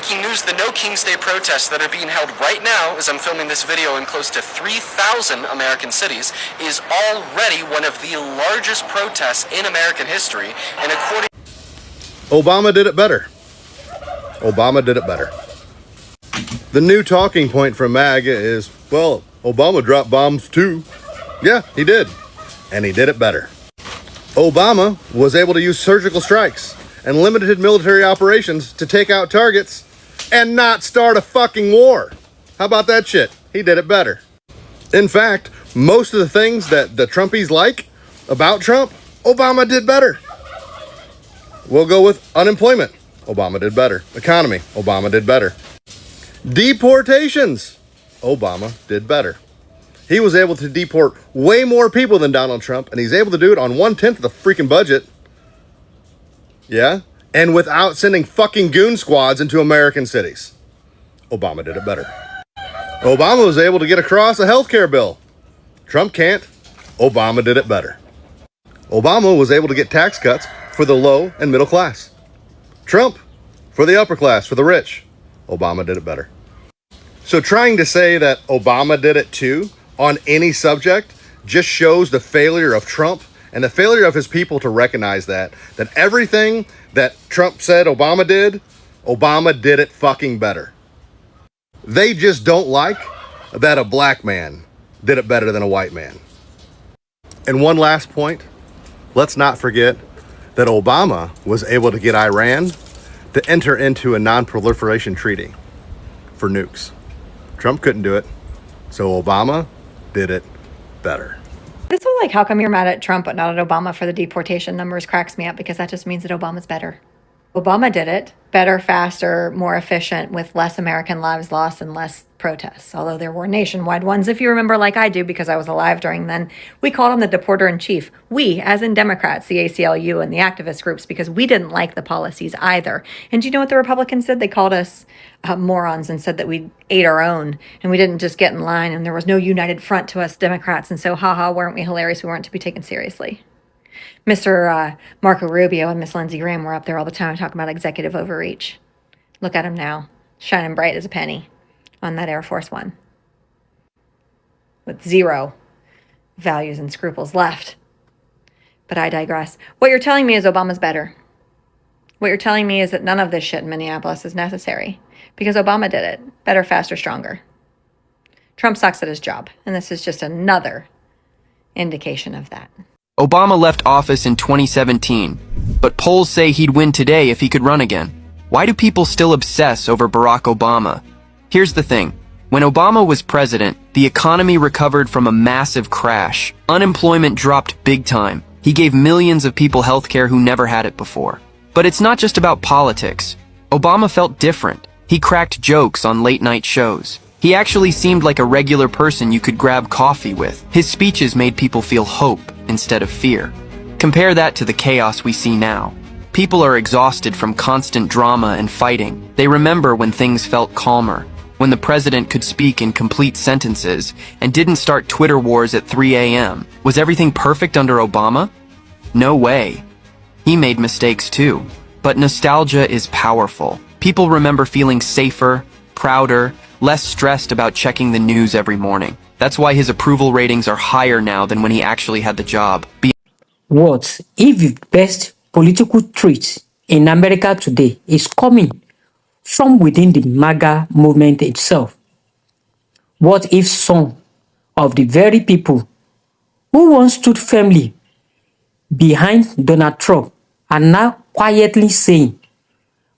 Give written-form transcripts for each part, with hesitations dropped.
breaking news, the No King's Day protests that are being held right now, as I'm filming this video in close to 3,000 American cities, is already one of the largest protests in American history, and according... Obama did it better. Obama did it better. The new talking point from MAGA is, well, Obama dropped bombs too. Yeah, he did. And he did it better. Obama was able to use surgical strikes and limited military operations to take out targets and not start a fucking war. How about that shit? He did it better. In fact, most of the things that the Trumpies like about Trump, Obama did better. We'll go with unemployment. Obama did better. Economy. Obama did better. Deportations. Obama did better. He was able to deport way more people than Donald Trump, and he's able to do it on 1/10 of the freaking budget. Yeah? And without sending fucking goon squads into American cities. Obama did it better. Obama was able to get across a healthcare bill. Trump can't. Obama did it better. Obama was able to get tax cuts for the low and middle class. Trump, for the upper class, for the rich. Obama did it better. So trying to say that Obama did it too on any subject just shows the failure of Trump and the failure of his people to recognize that everything that Trump said Obama did it fucking better. They just don't like that a black man did it better than a white man. And one last point, let's not forget that Obama was able to get Iran to enter into a non-proliferation treaty for nukes. Trump couldn't do it, so Obama did it better. This whole, like, how come you're mad at Trump but not at Obama for the deportation numbers cracks me up, because that just means that Obama's better. Obama did it better, faster, more efficient, with less American lives lost and less protests. Although there were nationwide ones, if you remember, like I do, because I was alive during then. We called him the deporter-in-chief. We, as in Democrats, the ACLU and the activist groups, because we didn't like the policies either. And do you know what the Republicans did? They called us morons and said that we ate our own and we didn't just get in line and there was no united front to us Democrats. And so, haha, weren't we hilarious? We weren't to be taken seriously. Mr. Marco Rubio and Miss Lindsey Graham were up there all the time talking about executive overreach. Look at him now, shining bright as a penny on that Air Force One, with zero values and scruples left. But I digress. What you're telling me is Obama's better. What you're telling me is that none of this shit in Minneapolis is necessary, because Obama did it better, faster, stronger. Trump sucks at his job, and this is just another indication of that. Obama left office in 2017, but polls say he'd win today if he could run again. Why do people still obsess over Barack Obama? Here's the thing. When Obama was president, the economy recovered from a massive crash. Unemployment dropped big time. He gave millions of people health care who never had it before. But it's not just about politics. Obama felt different. He cracked jokes on late-night shows. He actually seemed like a regular person you could grab coffee with. His speeches made people feel hope instead of fear. Compare that to the chaos we see now. People are exhausted from constant drama and fighting. They remember when things felt calmer, when the president could speak in complete sentences and didn't start Twitter wars at 3 a.m. Was everything perfect under Obama? No way. He made mistakes too. But nostalgia is powerful. People remember feeling safer, prouder, less stressed about checking the news every morning. That's why his approval ratings are higher now than when he actually had the job. What if the best political threat in America today is coming from within the MAGA movement itself? What if some of the very people who once stood firmly behind Donald Trump are now quietly saying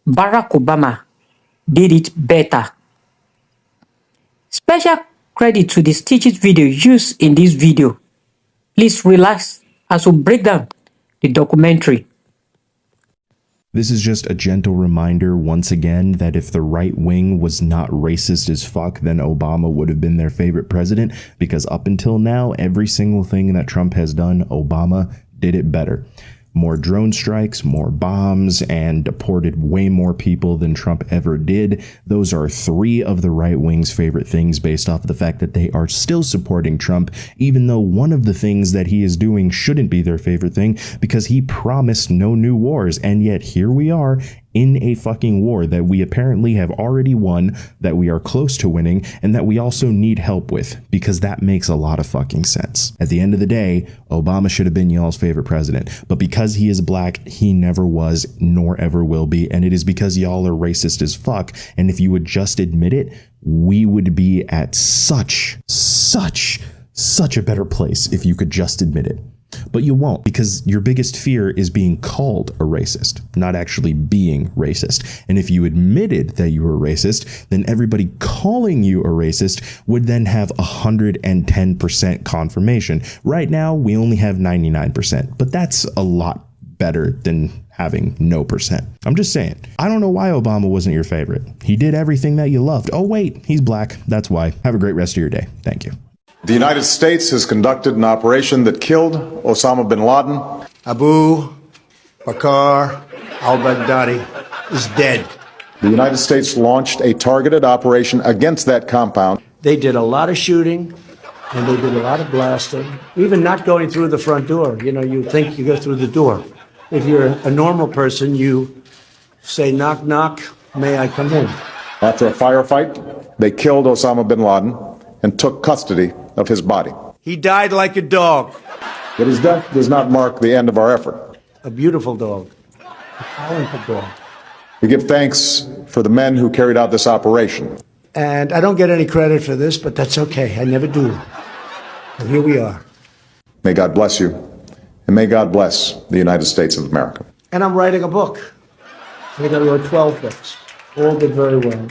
Barack Obama did it better? Special credit to the stitches video used in this video. Please relax as we break down the documentary. This is just a gentle reminder once again that if the right wing was not racist as fuck, then Obama would have been their favorite president, because up until now, every single thing that Trump has done, Obama did it better. More drone strikes, more bombs, and deported way more people than Trump ever did. Those are three of the right wing's favorite things based off of the fact that they are still supporting Trump, even though one of the things that he is doing shouldn't be their favorite thing because he promised no new wars. And yet here we are in a fucking war that we apparently have already won, that we are close to winning, and that we also need help with, because that makes a lot of fucking sense. At the end of the day, Obama should have been y'all's favorite president, but because he is black, he never was, nor ever will be, and it is because y'all are racist as fuck, and if you would just admit it, we would be at such a better place if you could just admit it. But you won't, because your biggest fear is being called a racist, not actually being racist. And if you admitted that you were racist, then everybody calling you a racist would then have 110% confirmation. Right now, we only have 99%, but that's a lot better than having no percent. I'm just saying. I don't know why Obama wasn't your favorite. He did everything that you loved. Oh, wait, he's black. That's why. Have a great rest of your day. Thank you. The United States has conducted an operation that killed Osama bin Laden. Abu Bakr al-Baghdadi is dead. The United States launched a targeted operation against that compound. They did a lot of shooting and they did a lot of blasting, even not going through the front door. You know, you think you go through the door. If you're a normal person, you say, knock, knock, may I come in? After a firefight, they killed Osama bin Laden and took custody of his body. He died like a dog. But his death does not mark the end of our effort. A beautiful dog. A talented dog. We give thanks for the men who carried out this operation. And I don't get any credit for this, but that's okay. I never do. And here we are. May God bless you, and may God bless the United States of America. And I'm writing a book. I think I wrote 12 books. All did very well.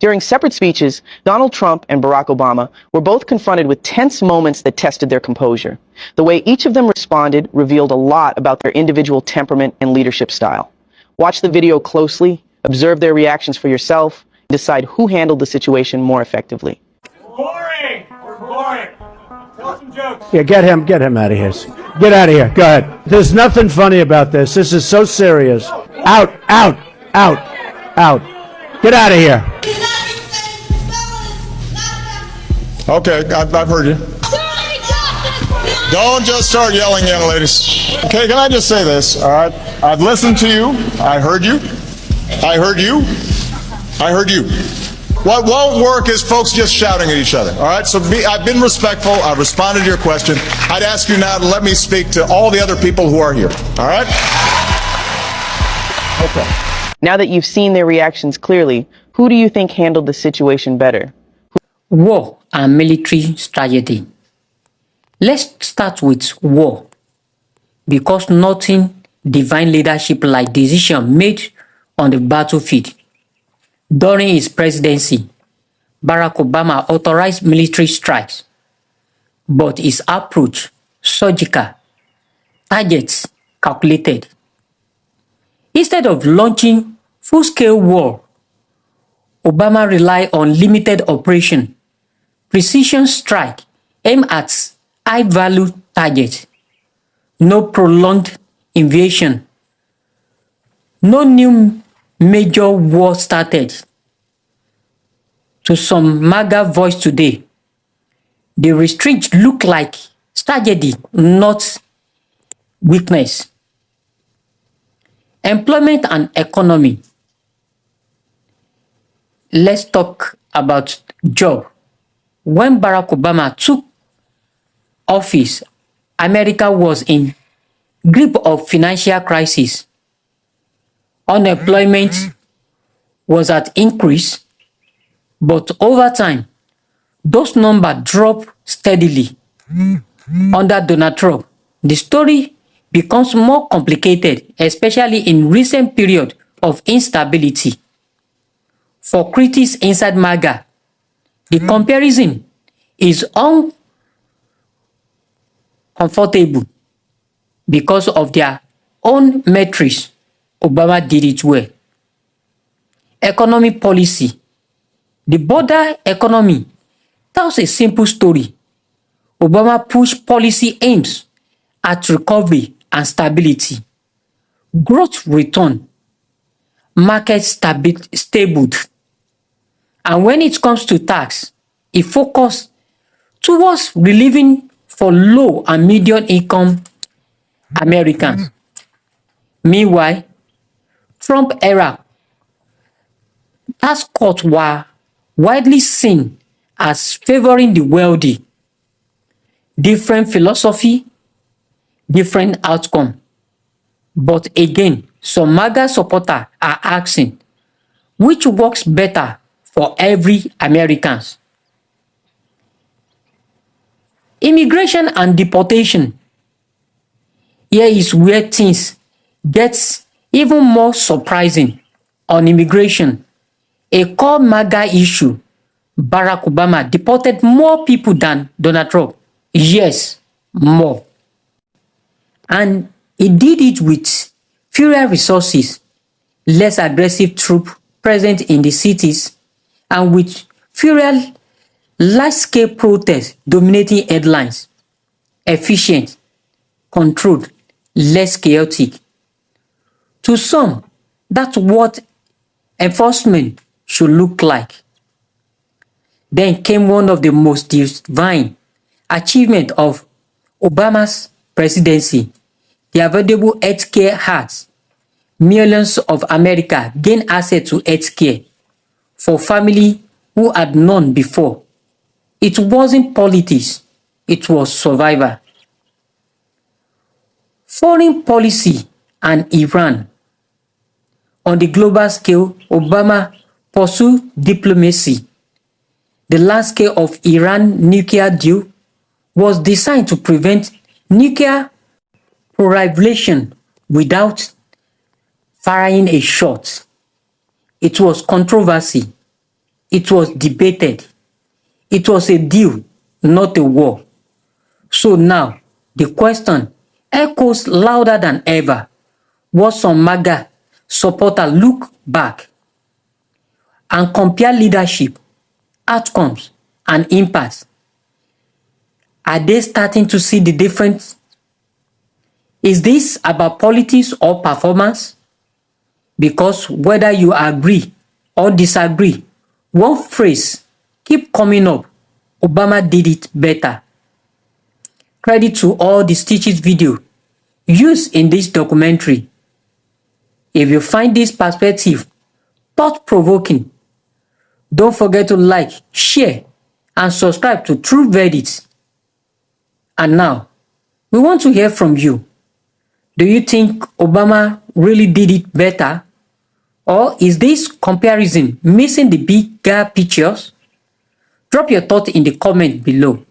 During separate speeches, Donald Trump and Barack Obama were both confronted with tense moments that tested their composure. The way each of them responded revealed a lot about their individual temperament and leadership style. Watch the video closely, observe their reactions for yourself, and decide who handled the situation more effectively. Boring! We're boring. Tell some jokes. Yeah, get him out of here. Get out of here. Go ahead. There's nothing funny about this. This is so serious. Out. Get out of here. Okay, I've heard you. Don't just start yelling, young ladies. Okay, can I just say this, all right? I've listened to you. I heard you. What won't work is folks just shouting at each other, all right? So I've been respectful. I've responded to your question. I'd ask you now to let me speak to all the other people who are here, all right? Okay. Now that you've seen their reactions clearly, who do you think handled the situation better? War and military strategy. Let's start with war, because nothing divine leadership like decision made on the battlefield. During his presidency, Barack Obama authorized military strikes, but his approach surgical, targets calculated. Instead of launching full-scale war, Obama relied on limited operation, precision strike aimed at high-value targets, no prolonged invasion, no new major war started. To some MAGA voice today, the restraint look like strategy, not weakness. Employment and economy. Let's talk about job. When Barack Obama took office, America was in grip of financial crisis. Unemployment was at increase, but over time, those numbers dropped steadily. Under Donald Trump, the story becomes more complicated, especially in recent period of instability. For critics inside MAGA, the comparison is uncomfortable because of their own metrics. Obama did it well. Economic policy. The border economy tells a simple story. Obama pushed policy aims at recovery and stability. Growth return. Market stable. And when it comes to tax, it focused towards relieving for low and medium income Americans. Meanwhile, Trump era tax cuts were widely seen as favoring the wealthy. Different philosophy, different outcome. But again, some MAGA supporters are asking, which works better for every American? Immigration and deportation. Here is where things get even more surprising. On immigration, a core MAGA issue, Barack Obama deported more people than Donald Trump. Yes, more. And he did it with fewer resources, less aggressive troops present in the cities, and with fewer large-scale protests dominating headlines. Efficient, controlled, less chaotic. To some, that's what enforcement should look like. Then came one of the most divine achievements of Obama's presidency, the Affordable Healthcare Act. Millions of Americans gained access to healthcare for families who had none before. It wasn't politics, it was survival. Foreign policy and Iran. On the global scale, Obama pursued diplomacy. The landscape of Iran nuclear deal was designed to prevent nuclear proliferation without firing a shot. It was controversy. It was debated. It was a deal, not a war. So now, the question echoes louder than ever. What some MAGA supporters look back and compare leadership, outcomes, and impacts. Are they starting to see the difference? Is this about politics or performance? Because whether you agree or disagree, one phrase keeps coming up: Obama did it better. Credit to all the Stitches video used in this documentary. If you find this perspective thought-provoking, don't forget to like, share, and subscribe to True Verdicts. And now, we want to hear from you. Do you think Obama really did it better? Or is this comparison missing the bigger pictures? Drop your thought in the comment below.